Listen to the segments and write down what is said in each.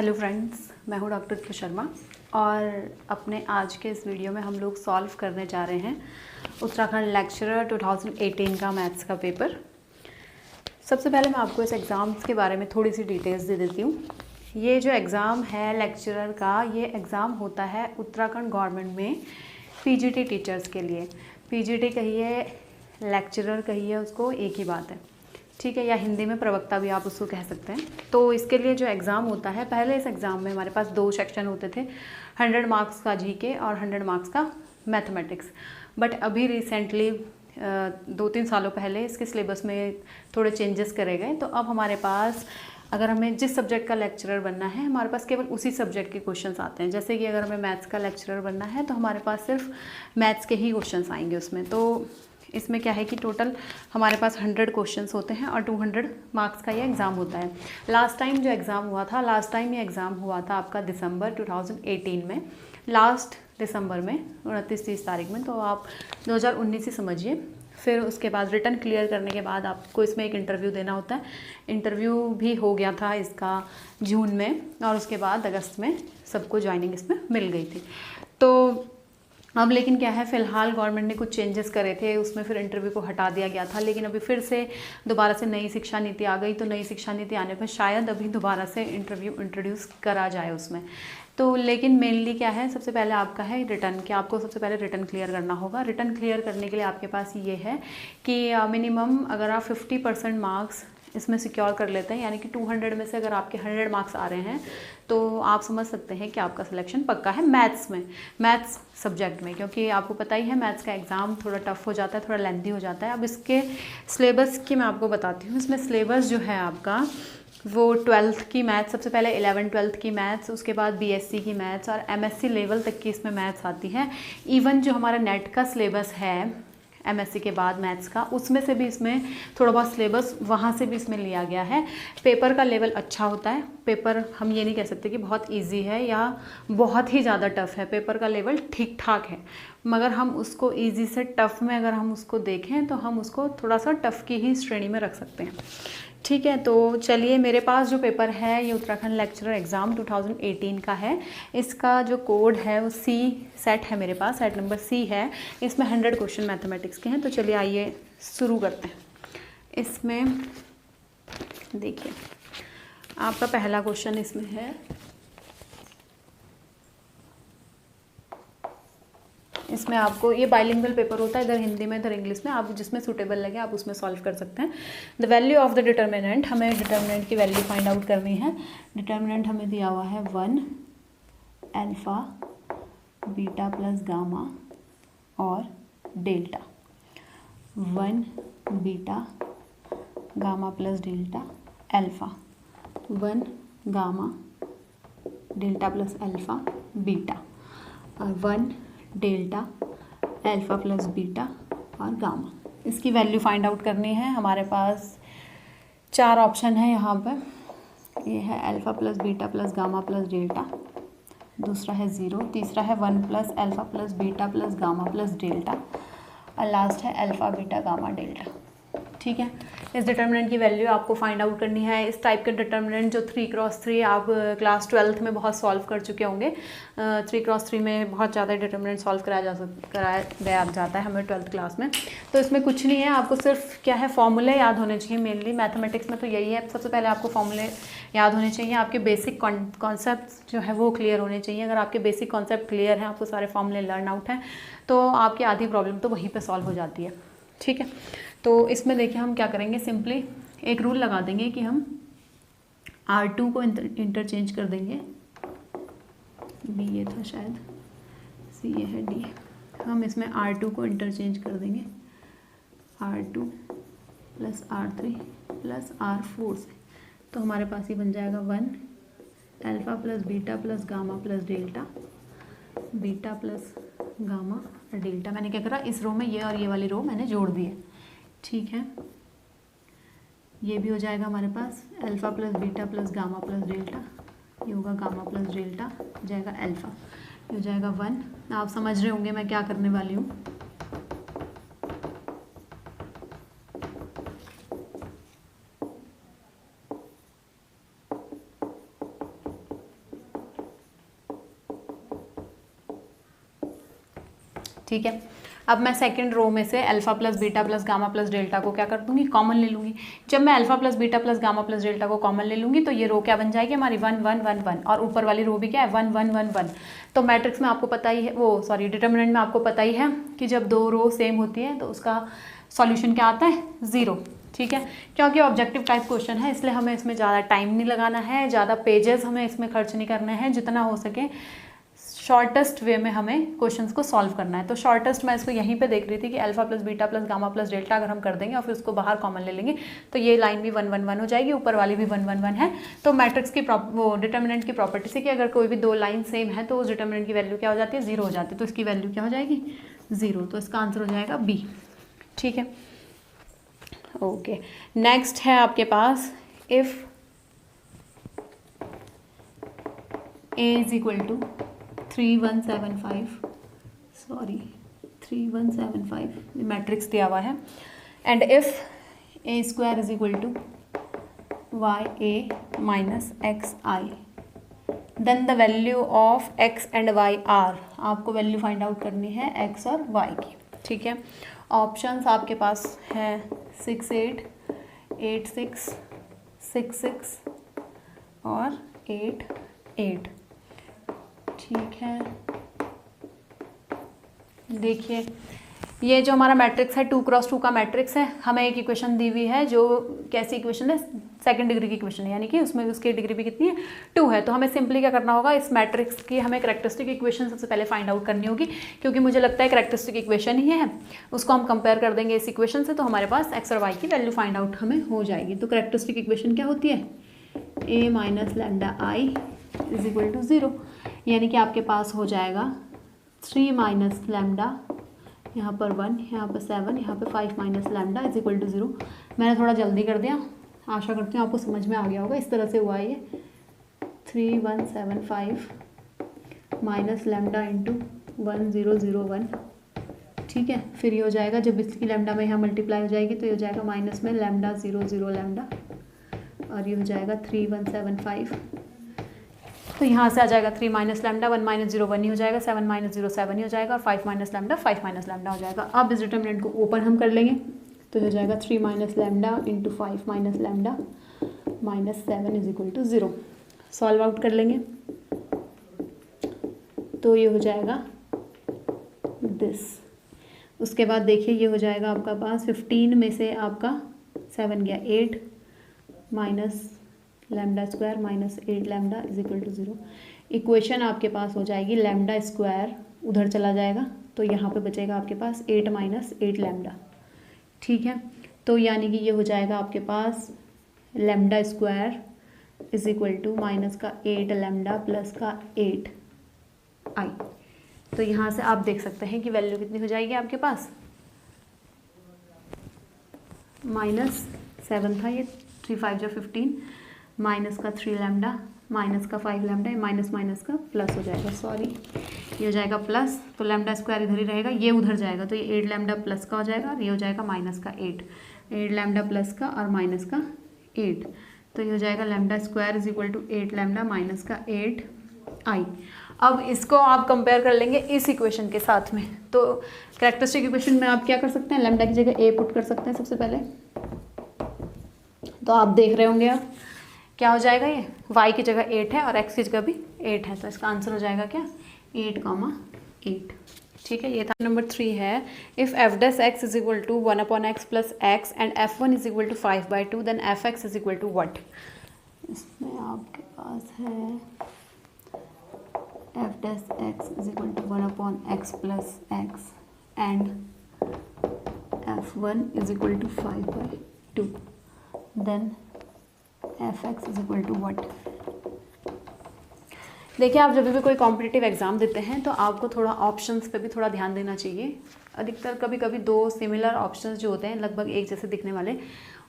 Hello friends, मैं हूँ doctor कृ शर्मा और अपने आज के इस वीडियो में हम लोग सॉल्व करने जा रहे हैं उत्तराखंड लेक्चरर 2018 का मैथ्स का पेपर। सबसे पहले मैं आपको इस एग्ज़ाम्स के बारे में थोड़ी सी डिटेल्स दे देती हूँ। ये जो एग्ज़ाम है लेक्चरर का, ये एग्ज़ाम होता है उत्तराखंड गवर्नमेंट में पीजीटी टीचर्स के लिए। पीजीटी कहिए, लेक्चरर कहिए, उसको एक ही बात है, ठीक है, या हिंदी में प्रवक्ता भी आप उसको कह सकते हैं। तो इसके लिए जो एग्ज़ाम होता है, पहले इस एग्ज़ाम में हमारे पास 2 सेक्शन होते थे, 100 मार्क्स का जीके और 100 मार्क्स का मैथमेटिक्स। बट अभी रिसेंटली 2-3 सालों पहले इसके सिलेबस में थोड़े चेंजेस करे गए। तो अब हमारे पास अगर हमें जिस सब्जेक्ट का लेक्चरर बनना है, हमारे पास केवल उसी सब्जेक्ट के क्वेश्चंस आते हैं। जैसे कि अगर हमें मैथ्स का लेक्चरर बनना है तो हमारे पास सिर्फ मैथ्स के ही क्वेश्चंस आएंगे उसमें। तो इसमें क्या है कि टोटल हमारे पास 100 क्वेश्चंस होते हैं और 200 मार्क्स का ये एग्ज़ाम होता है। लास्ट टाइम जो एग्ज़ाम हुआ था, ये एग्ज़ाम हुआ था आपका दिसंबर 2018 में, लास्ट दिसंबर में 29-30 तारीख में। तो आप 2019 ही समझिए। फिर उसके बाद रिटर्न क्लियर करने के बाद आपको इसमें एक इंटरव्यू देना होता है। इंटरव्यू भी हो गया था इसका जून में और उसके बाद अगस्त में सबको ज्वाइनिंग इसमें मिल गई थी। तो अब लेकिन क्या है, फ़िलहाल गवर्नमेंट ने कुछ चेंजेस करे थे उसमें, फिर इंटरव्यू को हटा दिया गया था। लेकिन अभी फिर से दोबारा से नई शिक्षा नीति आ गई, तो नई शिक्षा नीति आने पर शायद अभी दोबारा से इंटरव्यू इंट्रोड्यूस करा जाए उसमें। तो लेकिन मेनली क्या है, सबसे पहले आपका है रिटर्न, कि आपको सबसे पहले रिटर्न क्लियर करना होगा। रिटर्न क्लियर करने के लिए आपके पास ये है कि मिनिमम अगर आप 50% मार्क्स इसमें सिक्योर कर लेते हैं, यानी कि 200 में से अगर आपके 100 मार्क्स आ रहे हैं तो आप समझ सकते हैं कि आपका सिलेक्शन पक्का है मैथ्स में, मैथ्स सब्जेक्ट में। क्योंकि आपको पता ही है मैथ्स का एग्ज़ाम थोड़ा टफ हो जाता है, थोड़ा लेंथी हो जाता है। अब इसके सिलेबस की मैं आपको बताती हूँ। इसमें सिलेबस जो है आपका वो 12th की मैथ्स, सबसे पहले 11th-12th की मैथ्स, उसके बाद बीएससी की मैथ्स और एमएससी लेवल तक की इसमें मैथ्स आती है। इवन जो हमारा नेट का सिलेबस है एमएससी के बाद मैथ्स का, उसमें से भी इसमें थोड़ा बहुत सिलेबस वहाँ से भी इसमें लिया गया है। पेपर का लेवल अच्छा होता है। पेपर हम ये नहीं कह सकते कि बहुत इजी है या बहुत ही ज़्यादा टफ है। पेपर का लेवल ठीक ठाक है, मगर हम उसको इजी से टफ में अगर हम उसको देखें तो हम उसको थोड़ा सा टफ की ही श्रेणी में रख सकते हैं, ठीक है। तो चलिए, मेरे पास जो पेपर है ये उत्तराखंड लेक्चरर एग्ज़ाम 2018 का है। इसका जो कोड है वो सी सेट है, मेरे पास सेट नंबर सी है। इसमें 100 क्वेश्चन मैथमेटिक्स के हैं। तो चलिए आइए शुरू करते हैं। इसमें देखिए, आपका पहला क्वेश्चन इसमें है, इसमें आपको ये बाइलिंगुअल पेपर होता है, इधर हिंदी में इधर इंग्लिश में, आप जिसमें सूटेबल लगे आप उसमें सॉल्व कर सकते हैं। The value of the determinant, हमें डिटर्मिनेंट की वैल्यू फाइंड आउट करनी है। डिटर्मिनेंट हमें दिया हुआ है 1 अल्फ़ा बीटा प्लस गामा और delta. 1 beta gamma plus delta alpha, 1 gamma delta plus alpha beta और 1 डेल्टा अल्फ़ा प्लस बीटा और गामा। इसकी वैल्यू फाइंड आउट करनी है। हमारे पास 4 ऑप्शन है यहाँ पर। ये है alpha plus beta plus gamma plus delta, दूसरा है 0, तीसरा है 1 plus alpha plus beta plus gamma plus delta और लास्ट है अल्फ़ा बीटा गामा डेल्टा, ठीक है। इस डिटर्मिनेंट की वैल्यू आपको फाइंड आउट करनी है। इस टाइप के डिटर्मिनेंट जो 3x3 आप क्लास 12th में बहुत सॉल्व कर चुके होंगे। 3x3 में बहुत ज़्यादा डिटर्मिनेंट सॉल्व कराया गया जाता है हमें 12th क्लास में। तो इसमें कुछ नहीं है, आपको सिर्फ क्या है, फॉर्मूले याद होने चाहिए। मेनली मैथमेटिक्स में तो यही है, सबसे पहले आपको फॉर्मूले याद होने चाहिए। आपके बेसिक कॉन्सेप्ट जो है वो क्लियर होने चाहिए। अगर आपके बेसिक कॉन्सेप्ट क्लियर हैं, आपको सारे फॉर्मूले लर्न आउट हैं, तो आपकी आधी प्रॉब्लम तो वहीं पर सॉल्व हो जाती है, ठीक है। तो इसमें देखिए हम क्या करेंगे, सिंपली एक रूल लगा देंगे कि हम R2 को इंटरचेंज कर देंगे। B ये था शायद, C ये है, D। हम इसमें R2 को इंटरचेंज कर देंगे R2 plus R3 plus R4 से। तो हमारे पास ही बन जाएगा 1 alpha plus beta plus gamma plus delta, beta plus gamma और डेल्टा। मैंने क्या करा, इस रो में ये और ये वाली रो मैंने जोड़ दी है, ठीक है। ये भी हो जाएगा हमारे पास alpha plus beta plus gamma plus delta, ये होगा गामा प्लस डेल्टा, हो जाएगा अल्फ़ा, ये हो जाएगा 1। आप समझ रहे होंगे मैं क्या करने वाली हूँ। ठीक है। अब मैं सेकंड रो में से alpha plus beta plus gamma plus delta को क्या कर दूंगी, कॉमन ले लूँगी। जब मैं alpha plus beta plus gamma plus delta को कॉमन ले लूँगी तो ये रो क्या बन जाएगी हमारी 1 1 1 1, और ऊपर वाली रो भी क्या है 1 1 1 1। तो मैट्रिक्स में आपको पता ही है, वो सॉरी डिटर्मिनेंट में आपको पता ही है कि जब दो रो सेम होती है तो उसका सॉल्यूशन क्या आता है, 0। ठीक है, क्योंकि ऑब्जेक्टिव टाइप क्वेश्चन है इसलिए हमें इसमें ज़्यादा टाइम नहीं लगाना है, ज़्यादा पेजेस हमें इसमें खर्च नहीं करने हैं, जितना हो सके शॉर्टेस्ट वे में हमें क्वेश्चंस को सॉल्व करना है। तो शॉर्टेस्ट मैं इसको यहीं पे देख रही थी कि alpha plus beta plus gamma plus delta अगर हम कर देंगे और फिर उसको बाहर कॉमन ले लेंगे तो ये लाइन भी 1 1 1 हो जाएगी, ऊपर वाली भी 1 1 1 है। तो मैट्रिक्स की वो डिटर्मिनेंट की प्रॉपर्टी से कि अगर कोई भी दो लाइन सेम है तो उस डिटर्मिनेंट की वैल्यू क्या हो जाती है, 0 हो जाती है। तो इसकी वैल्यू क्या हो जाएगी, 0। तो इसका आंसर हो जाएगा बी। ठीक है, ओके। नेक्स्ट है आपके पास if a is equal to 3175 matrix दिया हुआ है, and if a square is equal to ya minus X I, then the value of x and y are, आपको वैल्यू फाइंड आउट करनी है x और y की। ठीक है, ऑप्शंस आपके पास है 6 8 8 6 6 6 और 8 8। ठीक है, देखिए ये जो हमारा मैट्रिक्स है 2 क्रॉस 2 का मैट्रिक्स है, हमें एक इक्वेशन दी हुई है जो कैसी इक्वेशन है, सेकंड डिग्री की इक्वेशन है, यानी कि उसमें उसकी डिग्री भी कितनी है, 2 है। तो हमें सिंपली क्या करना होगा, इस मैट्रिक्स की हमें कैरेक्टरिस्टिक इक्वेशन सबसे पहले फाइंड आउट करनी होगी, क्योंकि मुझे लगता है कैरेक्टरिस्टिक इक्वेशन ही है, उसको हम कंपेयर कर देंगे इस इक्वेशन से, तो हमारे पास एक्स और वाई की वैल्यू फाइंड आउट हमें हो जाएगी। तो कैरेक्टरिस्टिक इक्वेशन क्या होती है, a minus lambda I is equal to 0, यानी कि आपके पास हो जाएगा 3 माइनस लैम्डा, यहाँ पर 1, यहाँ पर 7, यहाँ पर 5 minus lambda is equal to 0। मैंने थोड़ा जल्दी कर दिया, आशा करती हूँ आपको समझ में आ गया होगा। इस तरह से हुआ ये 3175 माइनस लैम्डा इंटू 1001। ठीक है, फिर ये हो जाएगा, जब इसकी लैम्डा में यहाँ मल्टीप्लाई हो जाएगी तो ये हो जाएगा माइनस में लैम्डा 00 लैम्डा, और ये हो जाएगा 3175। तो यहाँ से आ जाएगा 3 माइनस लैम्डा, 1 माइनस 0 1 ही हो जाएगा, 7 माइनस 0 7 ही हो जाएगा, और 5 माइनस लैम्डा 5 माइनस लैम्डा हो जाएगा। अब इस डिटर्मिनेंट को ओपन हम कर लेंगे तो हो जाएगा 3 minus lambda into 5 minus lambda minus 7 is equal to 0। Solve out कर लेंगे तो ये हो जाएगा दिस। उसके बाद देखिए ये हो जाएगा आपका पास 15 में से आपका 7 गया 8 minus lambda square minus 8 lambda is equal to 0। Equation आपके पास हो जाएगी लैम्डा स्क्वायर उधर चला जाएगा तो यहाँ पे बचेगा आपके पास 8 माइनस 8 लैम्डा। ठीक है, तो यानी कि ये हो जाएगा आपके पास lambda square is equal to minus का 8 लैम्डा प्लस का 8 आई। तो यहाँ से आप देख सकते हैं कि वैल्यू कितनी हो जाएगी आपके पास, माइनस 7 था ये, 3 5 जो 15 माइनस का 3 लैम्डा माइनस का 5 लैम्डा, माइनस माइनस का प्लस हो जाएगा, सॉरी ये हो जाएगा प्लस, तो लैम्डा स्क्वायर इधर ही रहेगा, ये उधर जाएगा तो ये 8 लैम्डा प्लस का हो जाएगा, और ये हो जाएगा माइनस का 8 लैम्डा प्लस का और माइनस का 8, तो ये हो जाएगा lambda square is equal to 8 lambda minus का 8 आई। अब इसको आप कंपेयर कर लेंगे इस इक्वेशन के साथ में, तो कैरेक्टरिस्टिक इक्वेशन में आप क्या कर सकते हैं, लैम्डा की जगह ए पुट कर सकते हैं सबसे पहले। तो आप देख रहे होंगे अब क्या हो जाएगा, ये y की जगह 8 है और x की जगह भी 8 है, तो इसका आंसर हो जाएगा क्या 8,8। ठीक है, ये था। नंबर 3 है if f dash x is equal to 1/x plus x and f1 is equal to 5/2 then f(x) is equal to what. इसमें आपके पास है f dash x is equal to 1/x plus x and f1 is equal to 5/2 then f(x) is equal to what. देखिए, आप जब भी कोई competitive exam देते हैं तो आपको थोड़ा ऑप्शंस पे भी थोड़ा ध्यान देना चाहिए। अधिकतर कभी कभी 2 सिमिलर ऑप्शंस जो होते हैं लगभग एक जैसे दिखने वाले,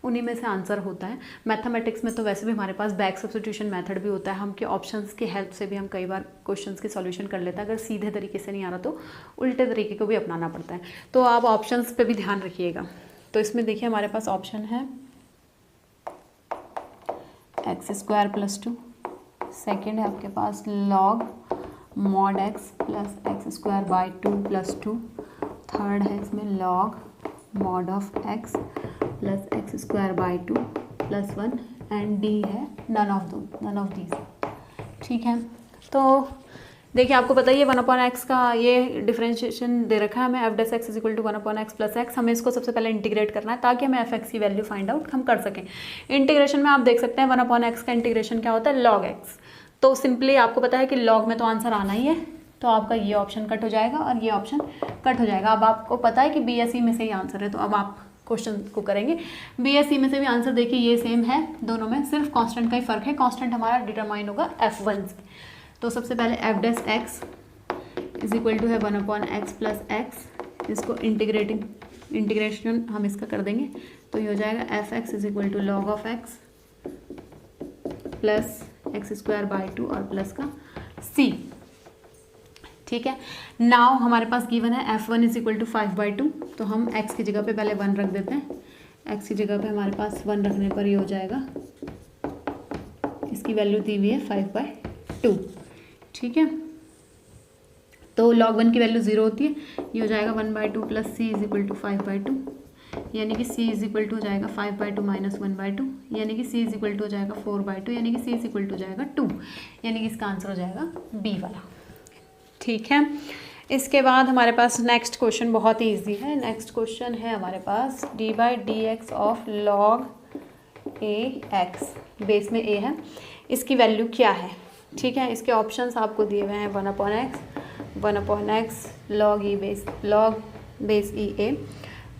उन्हीं में से आंसर होता है। मैथमेटिक्स में तो वैसे भी हमारे पास बैक सब्स्टिट्यूशन मेथड भी होता है, हम के ऑप्शंस की हेल्प से भी हम कई बार क्वेश्चंस के सॉल्यूशन कर लेते हैं। अगर सीधे तरीके से नहीं आ रहा तो उल्टे तरीके को भी अपनाना पड़ता है, तो आप ऑप्शंस पे भी ध्यान रखिएगा। तो इसमें देखिए हमारे पास ऑप्शन है x² प्लस 2, सेकेंड है आपके पास log mod x plus x² by 2 plus 2, third है इसमें log mod of x plus x square by 2 plus 1 and D है नन ऑफ दीज। ठीक है, तो देखिए आपको पता ही है 1/x का ये डिफरेंशिएशन दे रखा है हमें, f dash x is equal to 1/x plus x. हमें इसको सबसे पहले इंटीग्रेट करना है ताकि हमें एफ एक्स की वैल्यू फाइंड आउट हम कर सकें। इंटीग्रेशन में आप देख सकते हैं 1/x का इंटीग्रेशन क्या होता है, log x। तो सिंपली आपको पता है कि log में तो आंसर आना ही है, तो आपका ये ऑप्शन कट हो जाएगा और ये ऑप्शन कट हो जाएगा। अब आपको पता है कि बी एस ई में से ही आंसर है, तो अब आप क्वेश्चन को करेंगे। बी एस ई में से भी आंसर देखिए ये सेम है दोनों में, सिर्फ कांस्टेंट का ही फर्क है। कांस्टेंट हमारा डिटरमाइन होगा f1 से। तो सबसे पहले f dash x is equal to है 1/x प्लस एक्स। इसको इंटीग्रेशन हम इसका कर देंगे, तो ये हो जाएगा f x is equal to log of x plus x square by 2 और प्लस का c। ठीक है, नाउ हमारे पास गिवन है f1 इज इक्वल टू 5/2, तो हम x की जगह पे पहले 1 रख देते हैं। x की जगह पे हमारे पास 1 रखने पर ये हो जाएगा, इसकी वैल्यू दी हुई है 5/2। ठीक है, तो log 1 की वैल्यू 0 होती है, ये हो जाएगा 1/2 plus c is equal to 5/2, यानी कि c इज इक्वल टू हो जाएगा 5/2 माइनस 1/2, यानी कि c इज इक्वल टू हो जाएगा 4/2, यानी कि c इज इक्वल टू हो जाएगा 2, यानी कि इसका आंसर हो जाएगा b वाला। ठीक है, इसके बाद हमारे पास नेक्स्ट क्वेश्चन बहुत ही ईजी है। नेक्स्ट क्वेश्चन है हमारे पास d/dx of log ax, base में a है, इसकी वैल्यू क्या है। ठीक है, इसके ऑप्शंस आपको दिए हुए हैं 1/x log बेस ई ए,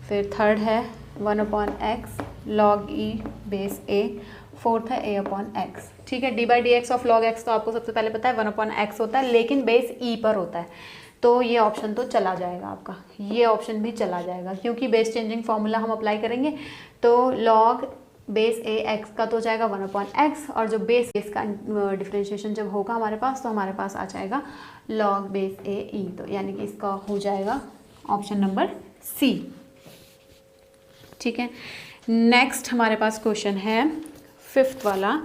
फिर थर्ड है 1/x log e base a, fourth है a/x। ठीक है, d/dx ऑफ log x तो आपको सबसे पहले पता है 1/x होता है, लेकिन बेस e पर होता है, तो ये ऑप्शन तो चला जाएगा आपका, ये ऑप्शन भी चला जाएगा, क्योंकि बेस चेंजिंग फॉर्मूला हम अप्लाई करेंगे। तो log बेस ए एक्स का तो हो जाएगा 1/x, और जो बेस का डिफरेंशिएशन जब होगा हमारे पास, तो हमारे पास आ जाएगा log बेस ए ई, तो यानी कि इसका हो जाएगा ऑप्शन नंबर सी। ठीक है, नेक्स्ट हमारे पास क्वेश्चन है 5th वाला,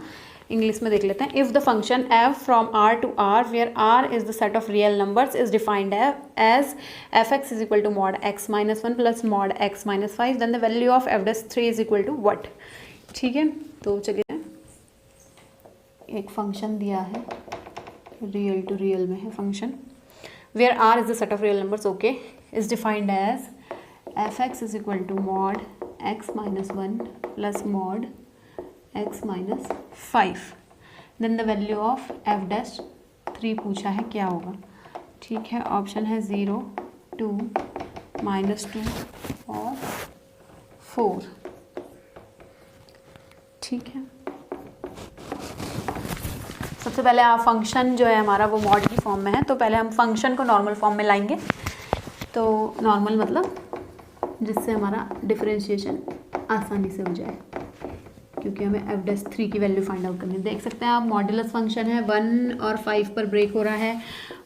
इंग्लिश में देख लेते हैं। If the function f from r to r where r is the set of real numbers is defined as f x is equal to mod x minus 1 plus mod x minus 5, then the value of f dash 3 is equal to what. ठीक है, तो चलिए एक function दिया है, real to real में है function, where r is the set of real numbers, okay, is defined as f x is equal to mod x minus 1 plus mod x minus 5, then the value of f dash 3 पूछा है क्या होगा। ठीक है, option है 0, 2, -2 और 4। ठीक है, सबसे पहले आप फंक्शन जो है हमारा वो मॉड की फॉर्म में है, तो पहले हम फंक्शन को नॉर्मल फॉर्म में लाएंगे। तो नॉर्मल मतलब जिससे हमारा डिफरेंशिएशन आसानी से हो जाए, क्योंकि हमें एफ डेस 3 की वैल्यू फाइंड आउट करनी है। देख सकते हैं आप, मॉड्यूलस फंक्शन है, 1 और 5 पर ब्रेक हो रहा है।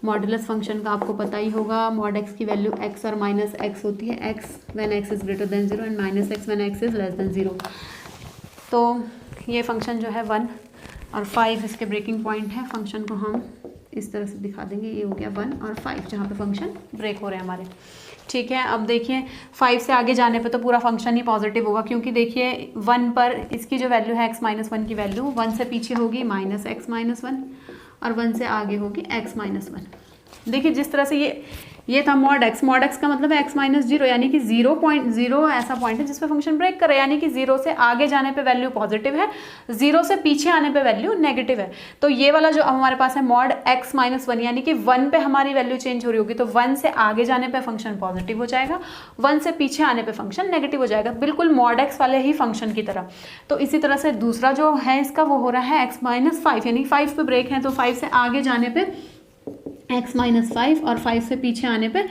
मॉड्यूलस फंक्शन का आपको पता ही होगा, मॉड एक्स की वैल्यू x और माइनस एक्स होती है, x when x is greater than 0 and minus x when x is less than 0। तो ये फंक्शन जो है 1 और 5 इसके ब्रेकिंग पॉइंट है। फंक्शन को हम इस तरह से दिखा देंगे, ये हो गया 1 और 5 जहाँ पे फंक्शन ब्रेक हो रहे हैं हमारे। ठीक है, अब देखिए 5 से आगे जाने पे तो पूरा फंक्शन ही पॉजिटिव होगा, क्योंकि देखिए 1 पर इसकी जो वैल्यू है x माइनस 1 की वैल्यू 1 से पीछे होगी माइनस एक्स माइनस 1 और 1 से आगे होगी x माइनस 1। देखिए जिस तरह से ये था मॉड एक्स का मतलब है x माइनस 0, यानी कि 0.0 ऐसा पॉइंट है जिसपे फंक्शन ब्रेक करे, यानी कि 0 से आगे जाने पे वैल्यू पॉजिटिव है, 0 से पीछे आने पे वैल्यू नेगेटिव है। तो ये वाला जो हमारे पास है मॉड x माइनस 1, यानी कि 1 पे हमारी वैल्यू चेंज हो रही होगी, तो 1 से आगे जाने पे फंक्शन पॉजिटिव हो जाएगा, 1 से पीछे आने पे फंक्शन नेगेटिव हो जाएगा, बिल्कुल मॉड x वाले ही फंक्शन की तरह। तो इसी तरह से दूसरा जो है इसका वो हो रहा है x माइनस 5, यानी 5 पे ब्रेक है, तो 5 से आगे जाने पे x माइनस 5 और 5 से पीछे आने पे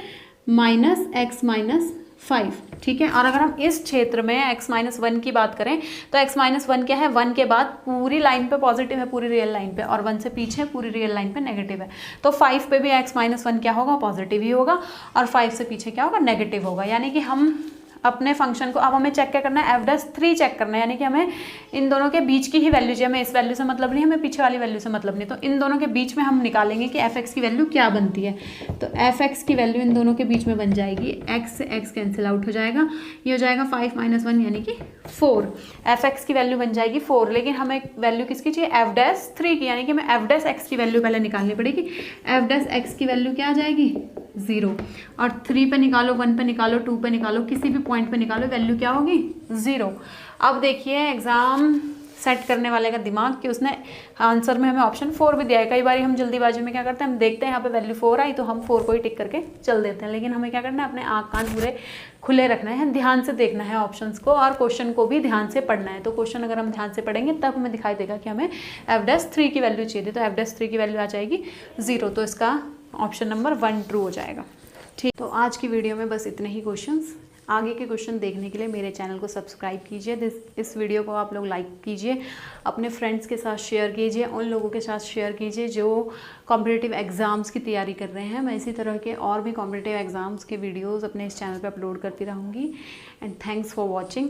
माइनस एक्स माइनस 5। ठीक है, और अगर हम इस क्षेत्र में x माइनस 1 की बात करें तो x माइनस 1 क्या है, 1 के बाद पूरी लाइन पे पॉजिटिव है, पूरी रियल लाइन पे, और 1 से पीछे पूरी रियल लाइन पे नेगेटिव है। तो 5 पे भी x माइनस 1 क्या होगा, पॉजिटिव ही होगा, और 5 से पीछे क्या होगा, नेगेटिव होगा। यानी कि हम अपने फंक्शन को, अब हमें चेक क्या करना है, f'3 चेक करना है, यानी कि हमें इन दोनों के बीच की ही वैल्यू चाहिए, हमें इस वैल्यू से मतलब नहीं, हमें पीछे वाली वैल्यू से मतलब नहीं। तो इन दोनों के बीच में हम निकालेंगे कि f(x) की वैल्यू क्या बनती है। तो f(x) की वैल्यू इन दोनों के बीच में बन जाएगी, x से x कैंसिल आउट हो जाएगा, ये हो जाएगा 5 - 1 यानी कि 4। f(x) की वैल्यू बन जाएगी 4, लेकिन हमें वैल्यू किसकी चाहिए, f'3 की, यानी कि हमें f'(x) की वैल्यू पहले निकालनी पड़ेगी। f'(x) की वैल्यू क्या आ जाएगी, 0। और 3 पे निकालो, 1 पे निकालो, 2 पे निकालो, किसी भी पॉइंट पे निकालो, वैल्यू क्या होगी, 0। अब देखिए एग्ज़ाम सेट करने वाले का दिमाग कि उसने आंसर में हमें ऑप्शन 4 भी दिया है। कई बार हम जल्दीबाजी में क्या करते हैं, हम देखते हैं यहाँ पे वैल्यू 4 आई तो हम 4 को ही टिक करके चल देते हैं, लेकिन हमें क्या करना है, अपने आँख कान पूरे खुले रखना है, ध्यान से देखना है ऑप्शंस को, और क्वेश्चन को भी ध्यान से पढ़ना है। तो क्वेश्चन अगर हम ध्यान से पढ़ेंगे तब हमें दिखाई देगा कि हमें f'3 की वैल्यू चाहिए थी, तो f'3 की वैल्यू आ जाएगी 0। तो इसका ऑप्शन नंबर 1 ट्रू हो जाएगा। ठीक, तो आज की वीडियो में बस इतने ही क्वेश्चंस। आगे के क्वेश्चन देखने के लिए मेरे चैनल को सब्सक्राइब कीजिए, इस वीडियो को आप लोग लाइक कीजिए, अपने फ्रेंड्स के साथ शेयर कीजिए, उन लोगों के साथ शेयर कीजिए जो कॉम्पिटिटिव एग्ज़ाम्स की तैयारी कर रहे हैं। मैं इसी तरह के और भी कॉम्पिटिटिव एग्ज़ाम्स के वीडियोज़ अपने इस चैनल पर अपलोड करती रहूँगी। And thanks for watching.